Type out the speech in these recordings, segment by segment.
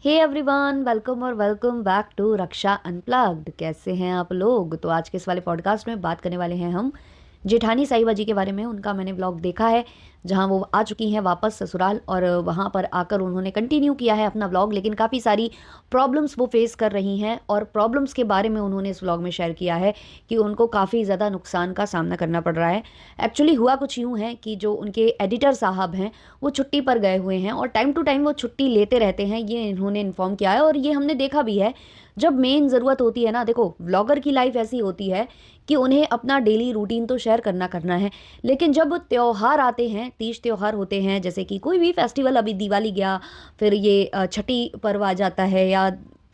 हे everyone, welcome और welcome back to Raksha unplugged. कैसे हैं आप लोग? तो आज के इस वाले पॉडकास्ट में बात करने वाले हैं हम जेठानी साहिबा जी के बारे में। उनका मैंने व्लॉग देखा है जहां वो आ चुकी हैं वापस ससुराल, और वहां पर आकर उन्होंने कंटिन्यू किया है अपना व्लॉग, लेकिन काफ़ी सारी प्रॉब्लम्स वो फेस कर रही हैं और प्रॉब्लम्स के बारे में उन्होंने इस व्लॉग में शेयर किया है कि उनको काफ़ी ज़्यादा नुकसान का सामना करना पड़ रहा है। एक्चुअली हुआ कुछ यूँ है कि जो उनके एडिटर साहब हैं वो छुट्टी पर गए हुए हैं और टाइम टू टाइम वो छुट्टी लेते रहते हैं, ये इन्होंने इन्फॉर्म किया है। और ये हमने देखा भी है, जब मेन ज़रूरत होती है ना, देखो व्लॉगर की लाइफ ऐसी होती है कि उन्हें अपना डेली रूटीन तो शेयर करना करना है, लेकिन जब त्योहार आते हैं, तीज त्योहार होते हैं, जैसे कि कोई भी फेस्टिवल, अभी दिवाली गया, फिर ये छठी पर्व आ जाता है या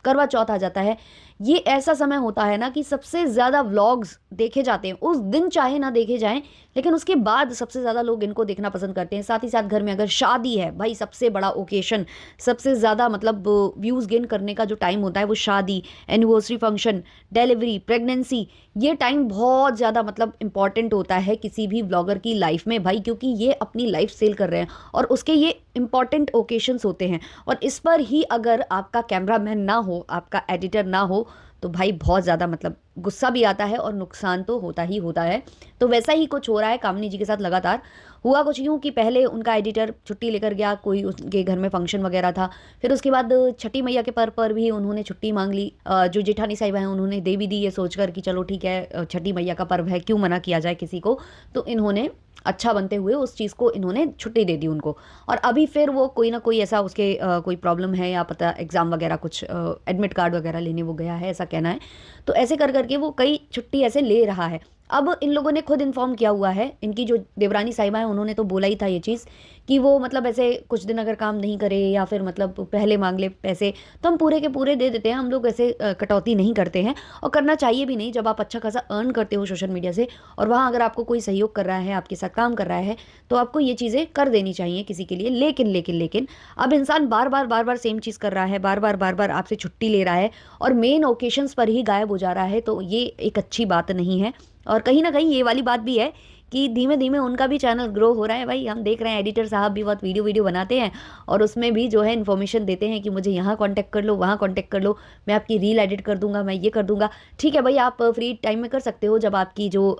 करवा चौथ आ जाता है, ये ऐसा समय होता है ना कि सबसे ज़्यादा व्लॉग्स देखे जाते हैं उस दिन, चाहे ना देखे जाएं, लेकिन उसके बाद सबसे ज़्यादा लोग इनको देखना पसंद करते हैं। साथ ही साथ घर में अगर शादी है, भाई सबसे बड़ा ओकेशन, सबसे ज़्यादा मतलब व्यूज़ गेन करने का जो टाइम होता है वो शादी, एनिवर्सरी फंक्शन, डिलीवरी, प्रेगनेंसी, ये टाइम बहुत ज़्यादा मतलब इंपॉर्टेंट होता है किसी भी ब्लॉगर की लाइफ में भाई, क्योंकि ये अपनी लाइफ सेल कर रहे हैं और उसके ये इंपॉर्टेंट ओकेशंस होते हैं। और इस पर ही अगर आपका कैमरामैन ना हो, आपका एडिटर ना हो, तो भाई बहुत ज़्यादा मतलब गुस्सा भी आता है और नुकसान तो होता ही होता है। तो वैसा ही कुछ हो रहा है कामिनी जी के साथ लगातार। हुआ कुछ यूँ कि पहले उनका एडिटर छुट्टी लेकर गया, कोई उनके घर में फंक्शन वगैरह था, फिर उसके बाद छठी मैया के पर्व पर भी उन्होंने छुट्टी मांग ली। जो जेठानी साहिबा हैं उन्होंने दे भी दी, ये सोचकर कि चलो ठीक है, छठी मैया का पर्व है, क्यों मना किया जाए किसी को। तो इन्होंने अच्छा बनते हुए उस चीज़ को इन्होंने छुट्टी दे दी उनको। और अभी फिर वो कोई ना कोई ऐसा उसके कोई प्रॉब्लम है या पता एग्ज़ाम वगैरह कुछ एडमिट कार्ड वगैरह लेने वो गया है, ऐसा कहना है। तो ऐसे कर करके वो कई छुट्टी ऐसे ले रहा है। अब इन लोगों ने खुद इन्फॉर्म किया हुआ है, इनकी जो देवरानी साहिबा है उन्होंने तो बोला ही था ये चीज़ कि वो मतलब ऐसे कुछ दिन अगर काम नहीं करे या फिर मतलब पहले मांग ले पैसे, तो हम पूरे के पूरे दे देते हैं, हम लोग ऐसे कटौती नहीं करते हैं। और करना चाहिए भी नहीं, जब आप अच्छा खासा अर्न करते हो सोशल मीडिया से और वहाँ अगर आपको कोई सहयोग कर रहा है, आपके साथ काम कर रहा है, तो आपको ये चीज़ें कर देनी चाहिए किसी के लिए। लेकिन लेकिन लेकिन अब इंसान बार बार सेम चीज़ कर रहा है, बार बार आपसे छुट्टी ले रहा है और मेन ओकेशंस पर ही गायब हो जा रहा है, तो ये एक अच्छी बात नहीं है। और कहीं ना कहीं ये वाली बात भी है कि धीमे धीमे उनका भी चैनल ग्रो हो रहा है भाई। हम देख रहे हैं एडिटर साहब भी बहुत वीडियो वीडियो बनाते हैं और उसमें भी जो है इन्फॉर्मेशन देते हैं कि मुझे यहाँ कांटेक्ट कर लो, वहाँ कांटेक्ट कर लो, मैं आपकी रील एडिट कर दूंगा, मैं ये कर दूंगा। ठीक है भाई, आप फ्री टाइम में कर सकते हो, जब आपकी जो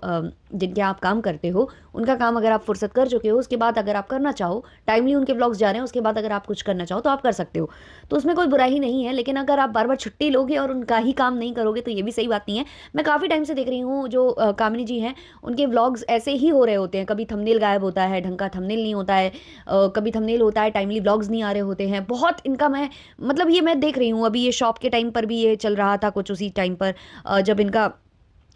जिनके आप काम करते हो उनका काम अगर आप फुर्सत कर चुके हो, उसके बाद अगर आप करना चाहो, टाइमली उनके ब्लॉग्स जा रहे हैं, उसके बाद अगर आप कुछ करना चाहो तो आप कर सकते हो, तो उसमें कोई बुराई नहीं है। लेकिन अगर आप बार बार छुट्टी लोगे और उनका ही काम नहीं करोगे तो ये भी सही बात नहीं है। मैं काफ़ी टाइम से देख रही हूँ जो कामिनी जी हैं, उनके व्लॉग्स ऐसे ही हो रहे होते हैं। कभी थंबनेल गायब होता है, ढंग का थंबनेल नहीं होता है, कभी थंबनेल होता है, टाइमली व्लॉग्स नहीं आ रहे होते हैं। बहुत इनका मैं मतलब ये मैं देख रही हूँ, अभी ये शॉप के टाइम पर भी ये चल रहा था कुछ उसी टाइम पर, जब इनका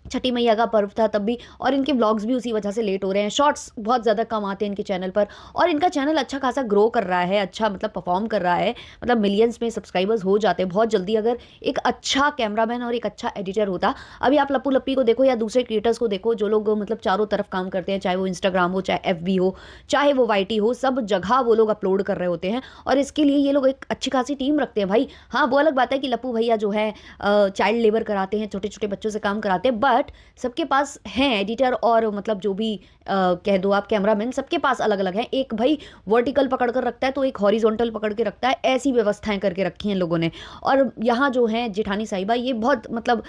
छठी मैया का पर्व था तब भी, और इनके व्लॉग्स भी उसी वजह से लेट हो रहे हैं। शॉर्ट्स बहुत ज़्यादा कम आते हैं इनके चैनल पर, और इनका चैनल अच्छा खासा ग्रो कर रहा है, अच्छा मतलब परफॉर्म कर रहा है, मतलब मिलियंस में सब्सक्राइबर्स हो जाते हैं बहुत जल्दी अगर एक अच्छा कैमरामैन और एक अच्छा एडिटर होता। अभी आप लप्पू लप्पी को देखो या दूसरे क्रिएटर्स को देखो, जो लोग मतलब चारों तरफ काम करते हैं, चाहे वो इंस्टाग्राम हो, चाहे FB हो, चाहे वो YT हो, सब जगह वो लोग अपलोड कर रहे होते हैं और इसके लिए ये लोग एक अच्छी खासी टीम रखते हैं भाई। हाँ, वो अलग बात है कि लप्पू भैया जो है चाइल्ड लेबर कराते हैं, छोटे छोटे बच्चों से काम कराते हैं, बट सबके पास हैं एडिटर और मतलब जो भी कह दो आप कैमरामैन, सबके पास अलग अलग हैं। एक भाई वर्टिकल पकड़ कर रखता है तो एक हॉरिजॉन्टल पकड़ के रखता है, ऐसी व्यवस्थाएं करके रखी हैं लोगों ने। और यहाँ जो है जेठानी साहिबा, ये बहुत मतलब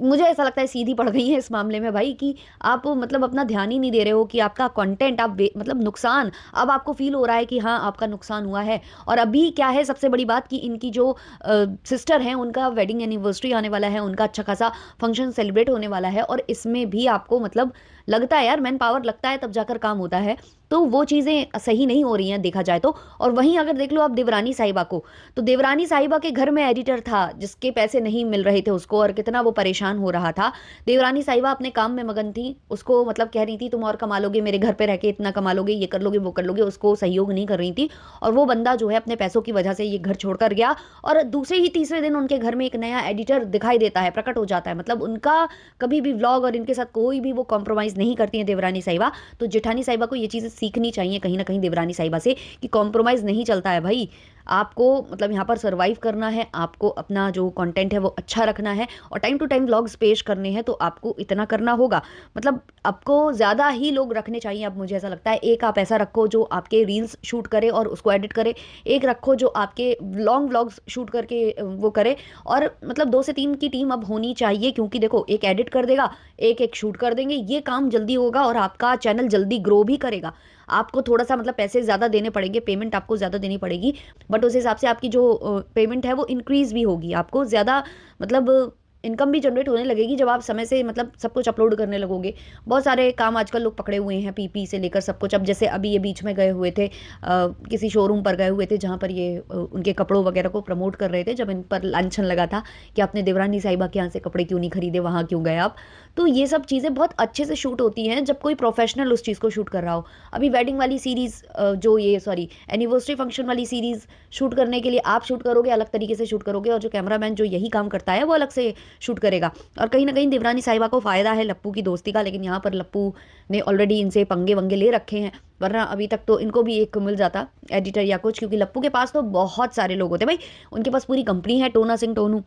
मुझे ऐसा लगता है सीधी पड़ गई है इस मामले में भाई, कि आप मतलब अपना ध्यान ही नहीं दे रहे हो कि आपका कंटेंट आप मतलब नुकसान, अब आपको फील हो रहा है कि हाँ आपका नुकसान हुआ है। और अभी क्या है सबसे बड़ी बात, कि इनकी जो सिस्टर हैं उनका वेडिंग एनिवर्सरी आने वाला है, उनका अच्छा खासा फंक्शन सेलिब्रेट होने वाला है, और इसमें भी आपको मतलब लगता है यार मैन पावर लगता है तब जाकर काम होता है, तो वो चीज़ें सही नहीं हो रही हैं देखा जाए तो। और वहीं अगर देख लो आप देवरानी साहिबा को, तो देवरानी साहिबा के घर में एडिटर था जिसके पैसे नहीं मिल रहे थे उसको, और कितना वो परेशान हो रहा था। देवरानी साहिबा अपने काम में मगन थी, उसको मतलब कह रही थी तुम और कमा लोगे, मेरे घर पे रह के इतना कमा लोगे, ये कर लोगे वो कर लोगे, उसको सहयोग नहीं कर रही थी। और वो बंदा जो है अपने पैसों की वजह से ये घर छोड़कर गया, और दूसरे ही तीसरे दिन उनके घर में एक नया एडिटर दिखाई देता है, प्रकट हो जाता है। मतलब उनका कभी भी व्लॉग और इनके साथ कोई भी वो कॉम्प्रोमाइज़ नहीं करती है देवरानी साहिबा। तो जेठानी साहिबा को ये चीज़ें सीखनी चाहिए कहीं ना कहीं देवरानी साहिबा से, कि कॉम्प्रोमाइज़ नहीं चलता है भाई। आपको मतलब यहाँ पर सर्वाइव करना है, आपको अपना जो कंटेंट है वो अच्छा रखना है और टाइम टू टाइम व्लॉग्स पेश करने हैं, तो आपको इतना करना होगा। मतलब आपको ज़्यादा ही लोग रखने चाहिए। अब मुझे ऐसा लगता है एक आप ऐसा रखो जो आपके रील्स शूट करे और उसको एडिट करे, एक रखो जो आपके लॉन्ग व्लॉग्स शूट करके वो करे, और मतलब 2 से 3 की टीम अब होनी चाहिए, क्योंकि देखो एक एडिट कर देगा, एक एक शूट कर देंगे, ये काम जल्दी होगा और आपका चैनल जल्दी ग्रो भी करेगा। आपको थोड़ा सा मतलब पैसे ज़्यादा देने पड़ेंगे, पेमेंट आपको ज़्यादा देनी पड़ेगी, बट उस हिसाब से आपकी जो पेमेंट है वो इंक्रीज भी होगी, आपको ज़्यादा मतलब इनकम भी जनरेट होने लगेगी जब आप समय से मतलब सब कुछ अपलोड करने लगोगे। बहुत सारे काम आजकल लोग पकड़े हुए हैं, पीपी से लेकर सब कुछ। अब जैसे अभी ये बीच में गए हुए थे, किसी शोरूम पर गए हुए थे जहाँ पर ये उनके कपड़ों वगैरह को प्रमोट कर रहे थे, जब इन पर लांछन लगा था कि आपने देवरानी साहिबा के यहाँ से कपड़े क्यों नहीं खरीदे, वहाँ क्यों गए आप। तो ये सब चीज़ें बहुत अच्छे से शूट होती हैं जब कोई प्रोफेशनल उस चीज़ को शूट कर रहा हो। अभी वेडिंग वाली सीरीज़ जो ये सॉरी एनिवर्सरी फंक्शन वाली सीरीज़ शूट करने के लिए आप शूट करोगे, अलग तरीके से शूट करोगे, और जो कैमरामैन जो यही काम करता है वो अलग से शूट करेगा। और कहीं ना कहीं देवरानी साहिबा को फ़ायदा है लप्पू की दोस्ती का, लेकिन यहाँ पर लप्पू ने ऑलरेडी इनसे पंगे वंगे ले रखे हैं, वरना अभी तक तो इनको भी एक मिल जाता एडिटर या कुछ, क्योंकि लप्पू के पास तो बहुत सारे लोग होते भाई, उनके पास पूरी कंपनी है, टोना सिंह टोनू।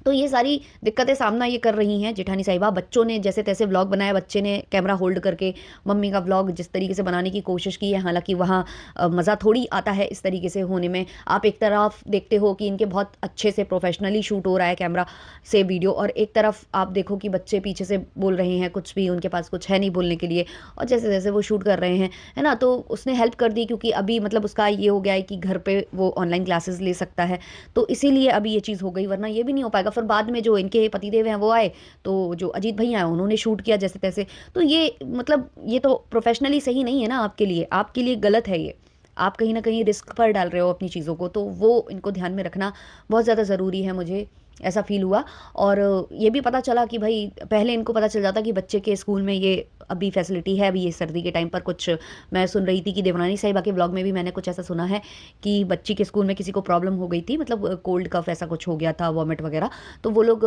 तो ये सारी दिक्कतें सामना ये कर रही हैं जेठानी साहिबा। बच्चों ने जैसे तैसे व्लॉग बनाया, बच्चे ने कैमरा होल्ड करके मम्मी का व्लॉग जिस तरीके से बनाने की कोशिश की है, हालांकि वहाँ मज़ा थोड़ी आता है इस तरीके से होने में। आप एक तरफ देखते हो कि इनके बहुत अच्छे से प्रोफेशनली शूट हो रहा है कैमरा से वीडियो, और एक तरफ आप देखो कि बच्चे पीछे से बोल रहे हैं, कुछ भी उनके पास कुछ है नहीं बोलने के लिए, और जैसे जैसे वो शूट कर रहे हैं, है ना। तो उसने हेल्प कर दी, क्योंकि अभी मतलब उसका ये हो गया है कि घर पे वो ऑनलाइन क्लासेस ले सकता है, तो इसीलिए अभी ये चीज़ हो गई, वरना ये भी नहीं हो पाएगा। फिर बाद में जो इनके पतिदेव हैं वो आए, तो जो अजीत भैया हैं उन्होंने शूट किया जैसे तैसे। तो ये मतलब ये तो प्रोफेशनली सही नहीं है ना, आपके लिए गलत है ये। आप कहीं ना कहीं रिस्क पर डाल रहे हो अपनी चीज़ों को, तो वो इनको ध्यान में रखना बहुत ज़्यादा ज़रूरी है, मुझे ऐसा फील हुआ। और ये भी पता चला कि भाई पहले इनको पता चल जाता कि बच्चे के स्कूल में ये अभी फैसिलिटी है। अभी ये सर्दी के टाइम पर कुछ मैं सुन रही थी कि देवरानी साहिबा के ब्लॉग में भी मैंने कुछ ऐसा सुना है कि बच्ची के स्कूल में किसी को प्रॉब्लम हो गई थी, मतलब कोल्ड कफ ऐसा कुछ हो गया था, वॉमिट वगैरह, तो वो लोग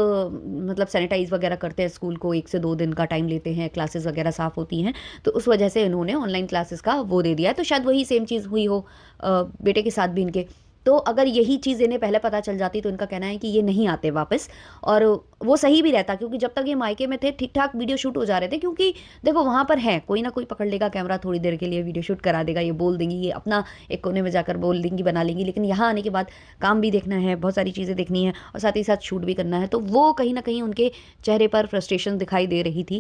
मतलब सैनिटाइज वगैरह करते हैं, स्कूल को 1 से 2 दिन का टाइम लेते हैं, क्लासेस वगैरह साफ़ होती हैं, तो उस वजह से इन्होंने ऑनलाइन क्लासेस का वो दे दिया है। तो शायद वही सेम चीज़ हुई हो बेटे के साथ भी इनके। तो अगर यही चीज़ इन्हें पहले पता चल जाती तो इनका कहना है कि ये नहीं आते वापस, और वो सही भी रहता, क्योंकि जब तक ये मायके में थे ठीक ठाक वीडियो शूट हो जा रहे थे, क्योंकि देखो वहाँ पर है कोई ना कोई पकड़ लेगा कैमरा, थोड़ी देर के लिए वीडियो शूट करा देगा, ये बोल देंगी, ये अपना एक कोने में जाकर बोल देंगी, बना लेंगी। लेकिन यहाँ आने के बाद काम भी देखना है, बहुत सारी चीज़ें देखनी है, और साथ ही साथ शूट भी करना है, तो वो कहीं ना कहीं उनके चेहरे पर फ्रस्ट्रेशन दिखाई दे रही थी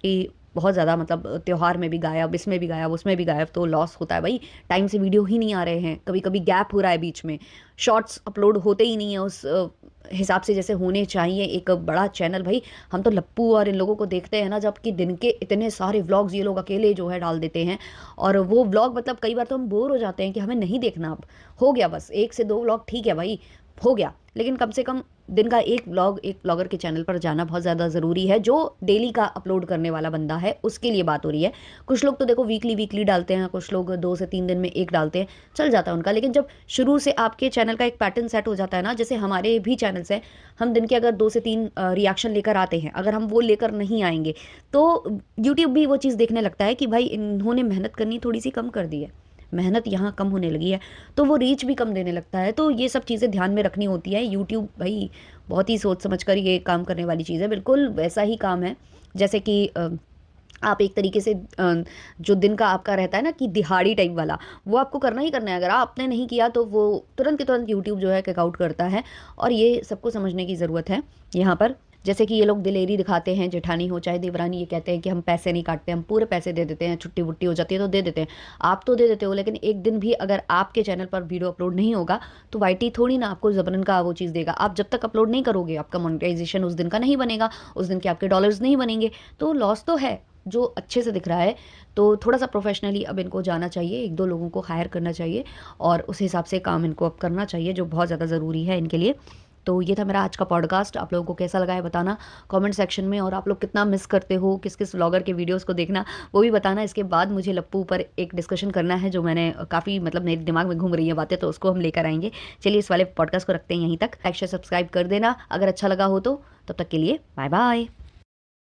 कि बहुत ज़्यादा मतलब त्यौहार में भी गायब, इसमें भी गायब, उसमें भी गायब, तो लॉस होता है भाई। टाइम से वीडियो ही नहीं आ रहे हैं, कभी कभी गैप हो रहा है बीच में, शॉर्ट्स अपलोड होते ही नहीं है उस हिसाब से जैसे होने चाहिए एक बड़ा चैनल। भाई हम तो लप्पू और इन लोगों को देखते हैं ना, जबकि दिन के इतने सारे व्लॉग्स ये लोग अकेले जो है डाल देते हैं, और वो व्लॉग मतलब कई बार तो हम बोर हो जाते हैं कि हमें नहीं देखना, अब हो गया बस 1 से 2 व्लॉग ठीक है भाई, हो गया, लेकिन कम से कम दिन का एक व्लॉग एक ब्लॉगर के चैनल पर जाना बहुत ज़्यादा ज़रूरी है, जो डेली का अपलोड करने वाला बंदा है उसके लिए बात हो रही है। कुछ लोग तो देखो वीकली डालते हैं, कुछ लोग 2 से 3 दिन में एक डालते हैं, चल जाता है उनका। लेकिन जब शुरू से आपके चैनल का एक पैटर्न सेट हो जाता है ना, जैसे हमारे भी चैनल्स हैं, हम दिन के अगर 2 से 3 रिएक्शन लेकर आते हैं, अगर हम वो लेकर नहीं आएंगे तो यूट्यूब भी वो चीज़ देखने लगता है कि भाई इन्होंने मेहनत करनी थोड़ी सी कम कर दी है, मेहनत यहाँ कम होने लगी है, तो वो रीच भी कम देने लगता है। तो ये सब चीज़ें ध्यान में रखनी होती है। यूट्यूब भाई बहुत ही सोच समझ कर ये काम करने वाली चीज़ है, बिल्कुल वैसा ही काम है जैसे कि आप एक तरीके से जो दिन का आपका रहता है ना कि दिहाड़ी टाइप वाला, वो आपको करना ही करना है। अगर आपने नहीं किया तो वो तुरंत के तुरंत यूट्यूब जो है किक आउट करता है, और ये सबको समझने की ज़रूरत है यहाँ पर। जैसे कि ये लोग दिलेरी दिखाते हैं, जेठानी हो चाहे देवरानी, ये कहते हैं कि हम पैसे नहीं काटते, हम पूरे पैसे दे देते हैं, छुट्टी वुट्टी हो जाती है तो दे देते हैं। आप तो दे देते हो, लेकिन एक दिन भी अगर आपके चैनल पर वीडियो अपलोड नहीं होगा तो वाईटी थोड़ी ना आपको ज़बरन का वो चीज़ देगा। आप जब तक अपलोड नहीं करोगे आपका मोनेटाइजेशन उस दिन का नहीं बनेगा, उस दिन के आपके डॉलर्स नहीं बनेंगे, तो लॉस तो है। जो अच्छे से दिख रहा है तो थोड़ा सा प्रोफेशनली अब इनको जाना चाहिए, 1-2 लोगों को हायर करना चाहिए, और उस हिसाब से काम इनको अब करना चाहिए, जो बहुत ज़्यादा ज़रूरी है इनके लिए। तो ये था मेरा आज का पॉडकास्ट। आप लोगों को कैसा लगा है बताना कमेंट सेक्शन में, और आप लोग कितना मिस करते हो किस किस व्लॉगर के वीडियोस को देखना वो भी बताना। इसके बाद मुझे लप्पू पर एक डिस्कशन करना है, जो मैंने काफ़ी मतलब मेरे दिमाग में घूम रही है बातें, तो उसको हम लेकर आएंगे। चलिए इस वाले पॉडकास्ट को रखते हैं यहीं तक। लाइक शेयर सब्सक्राइब कर देना अगर अच्छा लगा हो तो। तब तक के लिए बाय बाय।